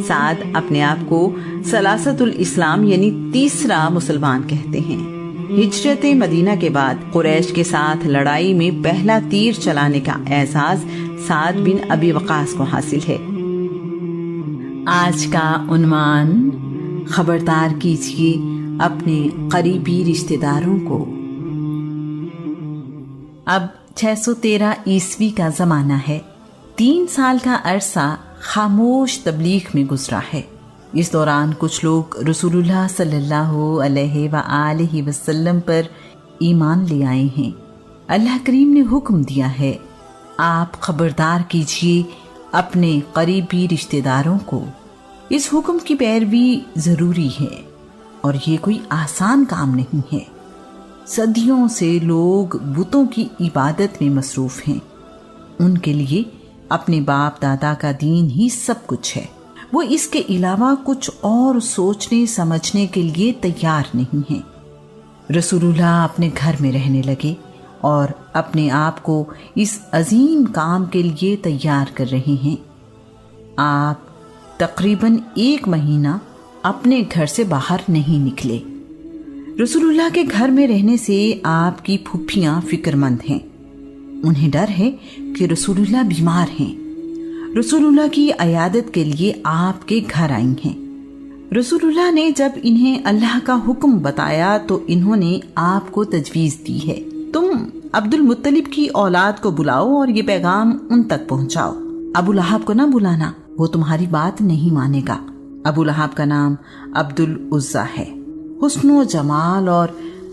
سعد اپنے آپ کو ثلاثۃ الاسلام یعنی تیسرا مسلمان کہتے ہیں۔ ہجرت مدینہ کے بعد قریش کے ساتھ لڑائی میں پہلا تیر چلانے کا اعزاز سعد بن ابی وقاص کو حاصل ہے۔ آج کا عنوان، خبردار کیجیے اپنے قریبی رشتہ داروں کو۔ اب 613 عیسوی کا زمانہ ہے۔ 3 سال کا عرصہ خاموش تبلیغ میں گزرا ہے۔ اس دوران کچھ لوگ رسول اللہ صلی اللہ علیہ وآلہ وسلم پر ایمان لے آئے ہیں۔ اللہ کریم نے حکم دیا ہے، آپ خبردار کیجئے اپنے قریبی رشتہ داروں کو۔ اس حکم کی پیروی ضروری ہے اور یہ کوئی آسان کام نہیں ہے۔ صدیوں سے لوگ بتوں کی عبادت میں مصروف ہیں۔ ان کے لیے اپنے باپ دادا کا دین ہی سب کچھ ہے۔ وہ اس کے علاوہ کچھ اور سوچنے سمجھنے کے لیے تیار نہیں ہیں۔ رسول اللہ اپنے گھر میں رہنے لگے اور اپنے آپ کو اس عظیم کام کے لیے تیار کر رہے ہیں۔ آپ تقریباً 1 مہینہ اپنے گھر سے باہر نہیں نکلے۔ رسول اللہ کے گھر میں رہنے سے آپ کی پھپھیاں فکر مند ہیں۔ انہیں ڈر ہے کہ رسول اللہ بیمار ہیں۔ رسول اللہ کی عیادت کے لیے آپ کے گھر آئی ہیں۔ رسول اللہ نے جب انہیں اللہ کا حکم بتایا تو انہوں نے آپ کو تجویز دی ہے، تم عبد المطلب کی اولاد کو بلاؤ اور یہ پیغام ان تک پہنچاؤ۔ ابو لہب کو نہ بلانا، وہ تمہاری بات نہیں مانے گا۔ ابو لہب کا نام عبد العزیٰ ہے۔ حسن و جمال اور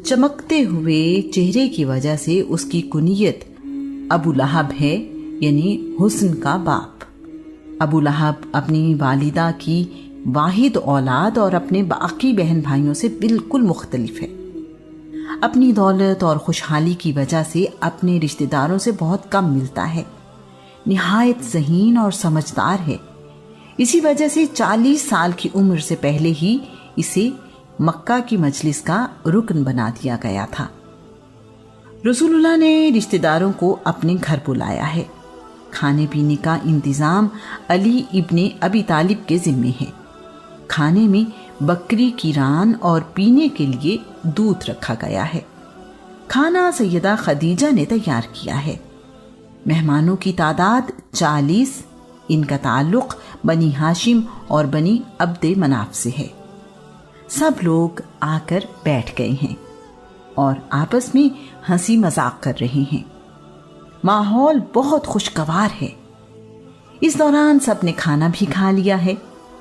چمکتے ہوئے چہرے کی وجہ سے اس کی کنیت ابو لہب ہے، یعنی حسن کا باپ۔ ابو لہب اپنی والدہ کی واحد اولاد اور اپنے باقی بہن بھائیوں سے بالکل مختلف ہے۔ اپنی دولت اور خوشحالی کی وجہ سے اپنے رشتہ داروں سے بہت کم ملتا ہے۔ نہایت ذہین اور سمجھدار ہے۔ اسی وجہ سے 40 سال کی عمر سے پہلے ہی اسے مکہ کی مجلس کا رکن بنا دیا گیا تھا۔ رسول اللہ نے رشتہ داروں کو اپنے گھر بلایا ہے۔ کھانے پینے کا انتظام علی ابن ابی طالب کے ذمے ہے۔ کھانے میں بکری کی ران اور پینے کے لیے دودھ رکھا گیا ہے۔ کھانا سیدہ خدیجہ نے تیار کیا ہے۔ مہمانوں کی تعداد 40، ان کا تعلق بنی ہاشم اور بنی عبد مناف سے ہے۔ سب لوگ آ کر بیٹھ گئے ہیں اور آپس میں ہنسی مذاق کر رہے ہیں۔ ماحول بہت خوشگوار ہے۔ اس دوران سب نے کھانا بھی کھا لیا ہے۔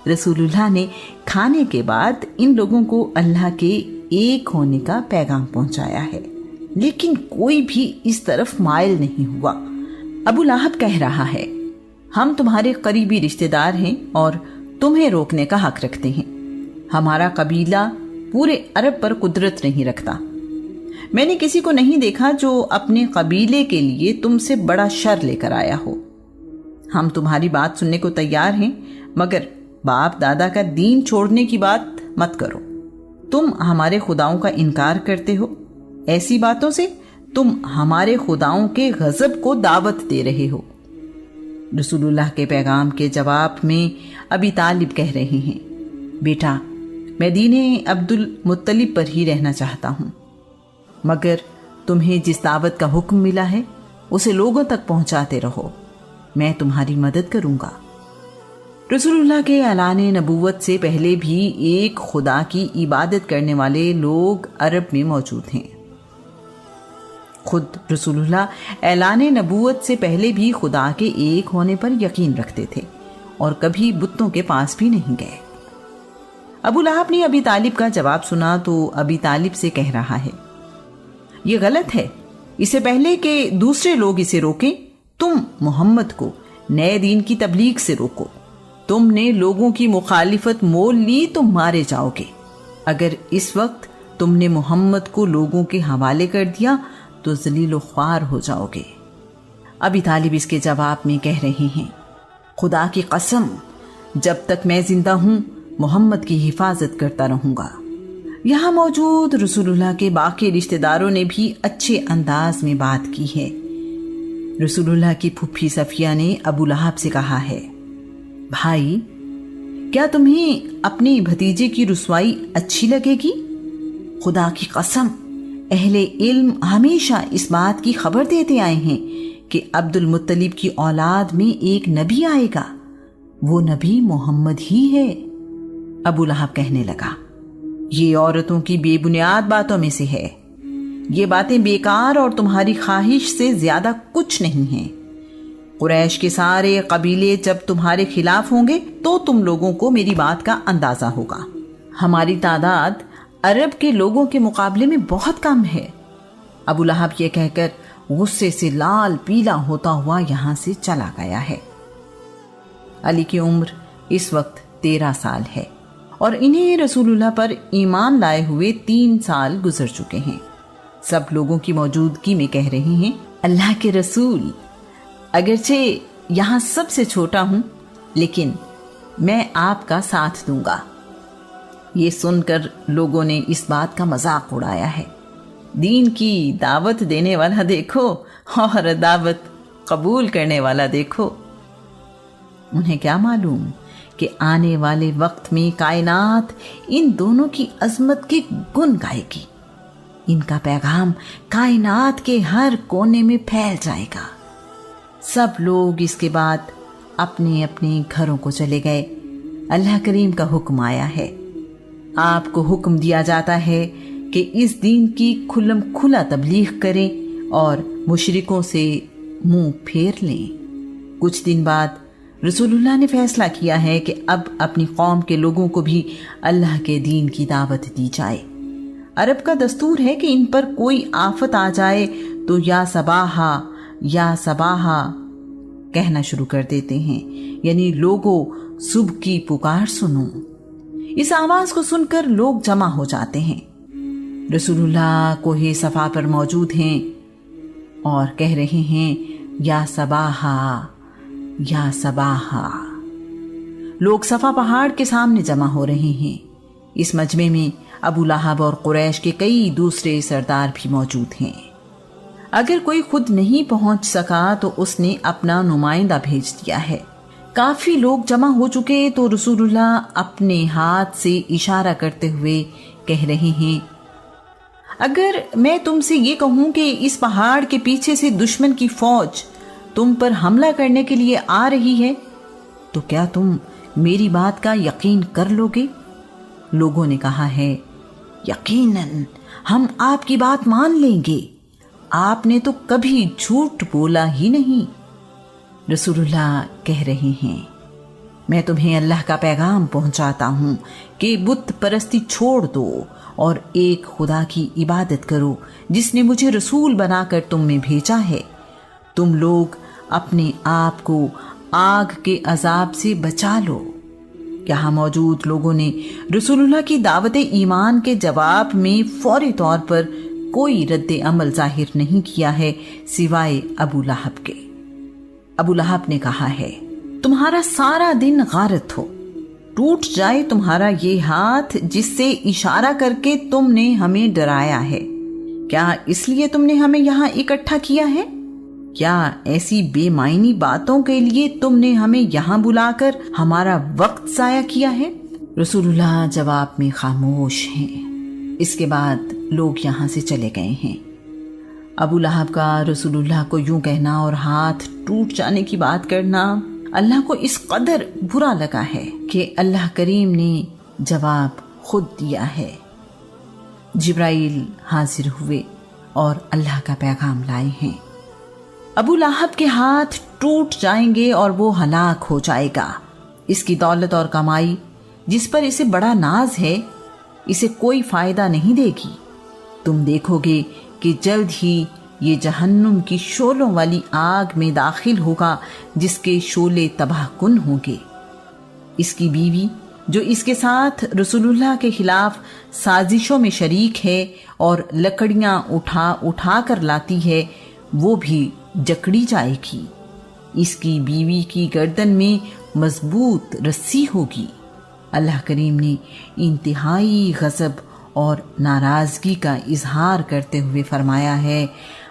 رسول اللہ نے کھانے کے بعد ان لوگوں کو اللہ کے ایک ہونے کا پیغام پہنچایا ہے، لیکن کوئی بھی اس طرف مائل نہیں ہوا۔ ابو لہب کہہ رہا ہے، ہم تمہارے قریبی رشتہ دار ہیں اور تمہیں روکنے کا حق رکھتے ہیں۔ ہمارا قبیلہ پورے عرب پر قدرت نہیں رکھتا۔ میں نے کسی کو نہیں دیکھا جو اپنے قبیلے کے لیے تم سے بڑا شر لے کر آیا ہو۔ ہم تمہاری بات سننے کو تیار ہیں، مگر باپ دادا کا دین چھوڑنے کی بات مت کرو۔ تم ہمارے خداؤں کا انکار کرتے ہو۔ ایسی باتوں سے تم ہمارے خداؤں کے غضب کو دعوت دے رہے ہو۔ رسول اللہ کے پیغام کے جواب میں ابی طالب کہہ رہے ہیں، بیٹا میں دین عبد المطلب پر ہی رہنا چاہتا ہوں، مگر تمہیں جس دعوت کا حکم ملا ہے اسے لوگوں تک پہنچاتے رہو، میں تمہاری مدد کروں گا۔ رسول اللہ کے اعلان نبوت سے پہلے بھی ایک خدا کی عبادت کرنے والے لوگ عرب میں موجود ہیں۔ خود رسول اللہ اعلان نبوت سے پہلے بھی خدا کے ایک ہونے پر یقین رکھتے تھے اور کبھی بتوں کے پاس بھی نہیں گئے۔ ابو لہب نے ابی طالب کا جواب سنا تو ابی طالب سے کہہ رہا ہے، یہ غلط ہے، اس سے پہلے کہ دوسرے لوگ اسے روکیں تم محمد کو نئے دین کی تبلیغ سے روکو۔ تم نے لوگوں کی مخالفت مول لی تو مارے جاؤ گے۔ اگر اس وقت تم نے محمد کو لوگوں کے حوالے کر دیا تو ذلیل و خوار ہو جاؤ گے۔ ابی طالب اس کے جواب میں کہہ رہے ہیں، خدا کی قسم جب تک میں زندہ ہوں محمد کی حفاظت کرتا رہوں گا۔ یہاں موجود رسول اللہ کے باقی رشتہ داروں نے بھی اچھے انداز میں بات کی ہے۔ رسول اللہ کی پھپھی صفیہ نے ابو لہب سے کہا ہے، بھائی کیا تمہیں اپنے بھتیجے کی رسوائی اچھی لگے گی؟ خدا کی قسم، اہل علم ہمیشہ اس بات کی خبر دیتے آئے ہیں کہ عبد المطلب کی اولاد میں ایک نبی آئے گا، وہ نبی محمد ہی ہے۔ ابو لہب کہنے لگا، یہ عورتوں کی بے بنیاد باتوں میں سے ہے، یہ باتیں بیکار اور تمہاری خواہش سے زیادہ کچھ نہیں ہیں۔ قریش کے سارے قبیلے جب تمہارے خلاف ہوں گے تو تم لوگوں کو میری بات کا اندازہ ہوگا۔ ہماری تعداد عرب کے لوگوں کے مقابلے میں بہت کم ہے۔ ابو لہب یہ کہہ کر غصے سے لال پیلا ہوتا ہوا یہاں سے چلا گیا ہے۔ علی کی عمر اس وقت 13 سال ہے اور انہیں رسول اللہ پر ایمان لائے ہوئے 3 سال گزر چکے ہیں۔ سب لوگوں کی موجودگی میں کہہ رہے ہیں، اللہ کے رسول، اگرچہ یہاں سب سے چھوٹا ہوں لیکن میں آپ کا ساتھ دوں گا۔ یہ سن کر لوگوں نے اس بات کا مذاق اڑایا ہے، دین کی دعوت دینے والا دیکھو اور دعوت قبول کرنے والا دیکھو۔ انہیں کیا معلوم کہ آنے والے وقت میں کائنات ان دونوں کی عظمت کے گن گائے گی، ان کا پیغام کائنات کے ہر کونے میں پھیل جائے گا۔ سب لوگ اس کے بعد اپنے اپنے گھروں کو چلے گئے۔ اللہ کریم کا حکم آیا ہے، آپ کو حکم دیا جاتا ہے کہ اس دین کی کھلم کھلا تبلیغ کریں اور مشرکوں سے منہ پھیر لیں۔ کچھ دن بعد رسول اللہ نے فیصلہ کیا ہے کہ اب اپنی قوم کے لوگوں کو بھی اللہ کے دین کی دعوت دی جائے۔ عرب کا دستور ہے کہ ان پر کوئی آفت آ جائے تو یا صباحا یا صباحا کہنا شروع کر دیتے ہیں، یعنی لوگوں صبح کی پکار سنو۔ اس آواز کو سن کر لوگ جمع ہو جاتے ہیں۔ رسول اللہ کوہ صفا پر موجود ہیں اور کہہ رہے ہیں، یا صباحا یا صباحا۔ لوگ صفا پہاڑ کے سامنے جمع ہو رہے ہیں۔ اس مجمع میں ابو لہب اور قریش کے کئی دوسرے سردار بھی موجود ہیں۔ اگر کوئی خود نہیں پہنچ سکا تو اس نے اپنا نمائندہ بھیج دیا ہے۔ کافی لوگ جمع ہو چکے تو رسول اللہ اپنے ہاتھ سے اشارہ کرتے ہوئے کہہ رہے ہیں، اگر میں تم سے یہ کہوں کہ اس پہاڑ کے پیچھے سے دشمن کی فوج تم پر حملہ کرنے کے لیے آ رہی ہے تو کیا تم میری بات کا یقین کر لو گے؟ لوگوں نے کہا ہے، یقیناً ہم آپ کی بات مان لیں گے، آپ نے تو کبھی جھوٹ بولا ہی نہیں۔ رسول اللہ کہہ رہے ہیں، میں تمہیں اللہ کا پیغام پہنچاتا ہوں کہ بت پرستی چھوڑ دو اور ایک خدا کی عبادت کرو جس نے مجھے رسول بنا کر تم میں بھیجا ہے۔ تم لوگ اپنے آپ کو آگ کے عذاب سے بچا لو۔ یہاں موجود لوگوں نے رسول اللہ کی دعوت ایمان کے جواب میں فوری طور پر کوئی رد عمل ظاہر نہیں کیا ہے سوائے ابو لہب کے۔ ابو لہب نے کہا ہے، تمہارا سارا دن غارت ہو، ٹوٹ جائے تمہارا یہ ہاتھ جس سے اشارہ کر کے تم نے ہمیں ڈرایا ہے۔ کیا اس لیے تم نے ہمیں یہاں اکٹھا کیا ہے؟ کیا ایسی بے معنی باتوں کے لیے تم نے ہمیں یہاں بلا کر ہمارا وقت ضائع کیا ہے؟ رسول اللہ جواب میں خاموش ہیں۔ اس کے بعد لوگ یہاں سے چلے گئے ہیں۔ ابو لہب کا رسول اللہ کو یوں کہنا اور ہاتھ ٹوٹ جانے کی بات کرنا اللہ کو اس قدر برا لگا ہے کہ اللہ کریم نے جواب خود دیا ہے۔ جبرائیل حاضر ہوئے اور اللہ کا پیغام لائے ہیں۔ ابو لہب کے ہاتھ ٹوٹ جائیں گے اور وہ ہلاک ہو جائے گا۔ اس کی دولت اور کمائی جس پر اسے بڑا ناز ہے اسے کوئی فائدہ نہیں دے گی۔ تم دیکھو گے کہ جلد ہی یہ جہنم کی شعلوں والی آگ میں داخل ہوگا جس کے شعلے تباہ کن ہوں گے۔ اس کی بیوی جو اس کے ساتھ رسول اللہ کے خلاف سازشوں میں شریک ہے اور لکڑیاں اٹھا اٹھا کر لاتی ہے، وہ بھی جکڑی جائے گی۔ اس کی بیوی کی گردن میں مضبوط رسی ہوگی۔ اللہ کریم نے انتہائی غضب اور ناراضگی کا اظہار کرتے ہوئے فرمایا ہے،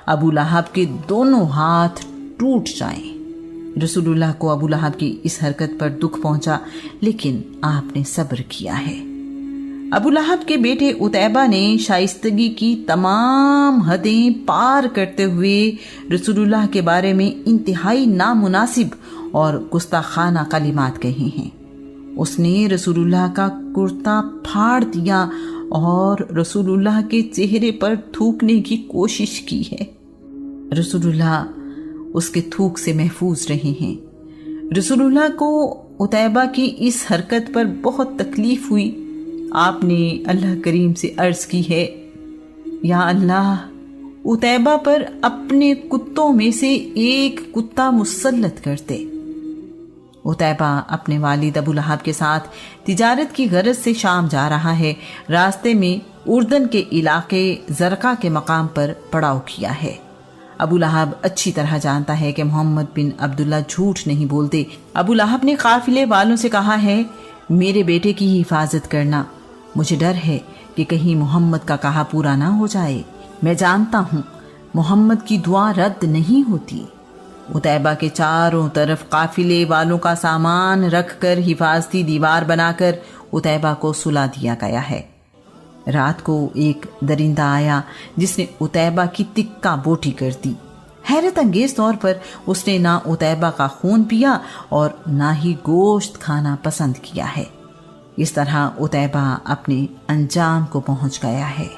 ابو لہب کے دونوں ہاتھ ٹوٹ جائیں۔ رسول اللہ کو ابو لہب کی اس حرکت پر دکھ پہنچا، لیکن آپ نے صبر کیا ہے۔ ابو لہب کے بیٹے عتیبہ نے شائستگی کی تمام حدیں پار کرتے ہوئے رسول اللہ کے بارے میں انتہائی نامناسب اور گستاخانہ کلمات کہے ہیں۔ اس نے رسول اللہ کا کرتا پھاڑ دیا اور رسول اللہ کے چہرے پر تھوکنے کی کوشش کی ہے۔ رسول اللہ اس کے تھوک سے محفوظ رہے ہیں۔ رسول اللہ کو عتیبہ کی اس حرکت پر بہت تکلیف ہوئی۔ آپ نے اللہ کریم سے عرض کی ہے، یا اللہ، عتیبہ پر اپنے کتوں میں سے ایک کتا مسلط کرتے۔ عتیبہ اپنے والد ابو لہب کے ساتھ تجارت کی غرض سے شام جا رہا ہے۔ راستے میں اردن کے علاقے زرقہ کے مقام پر پڑاؤ کیا ہے۔ ابو لہب اچھی طرح جانتا ہے کہ محمد بن عبداللہ جھوٹ نہیں بولتے۔ ابو لہب نے قافلے والوں سے کہا ہے، میرے بیٹے کی حفاظت کرنا، مجھے ڈر ہے کہ کہیں محمد کا کہا پورا نہ ہو جائے۔ میں جانتا ہوں محمد کی دعا رد نہیں ہوتی۔ عتیبہ کے چاروں طرف قافلے والوں کا سامان رکھ کر حفاظتی دیوار بنا کر عتیبہ کو سلا دیا گیا ہے۔ رات کو ایک درندہ آیا جس نے عتیبہ کی تکہ بوٹی کر دی۔ حیرت انگیز طور پر اس نے نہ عتیبہ کا خون پیا اور نہ ہی گوشت کھانا پسند کیا ہے۔ اس طرح عتیبہ اپنے انجام کو پہنچ گیا ہے۔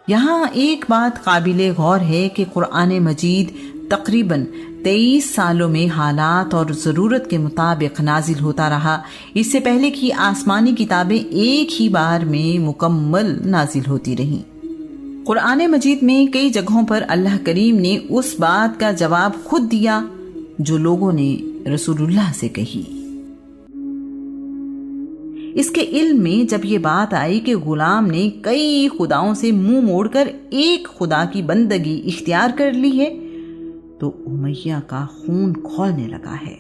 یہاں ایک بات قابل غور ہے کہ قرآن مجید تقریباً 23 سالوں میں حالات اور ضرورت کے مطابق نازل ہوتا رہا۔ اس سے پہلے کی آسمانی کتابیں ایک ہی بار میں مکمل نازل ہوتی رہیں۔ قرآن مجید میں کئی جگہوں پر اللہ کریم نے اس بات کا جواب خود دیا جو لوگوں نے رسول اللہ سے کہی۔ اس کے علم میں جب یہ بات آئی کہ غلام نے کئی خداؤں سے منہ موڑ کر ایک خدا کی بندگی اختیار کر لی ہے، تو امیہ کا خون کھولنے لگا ہے۔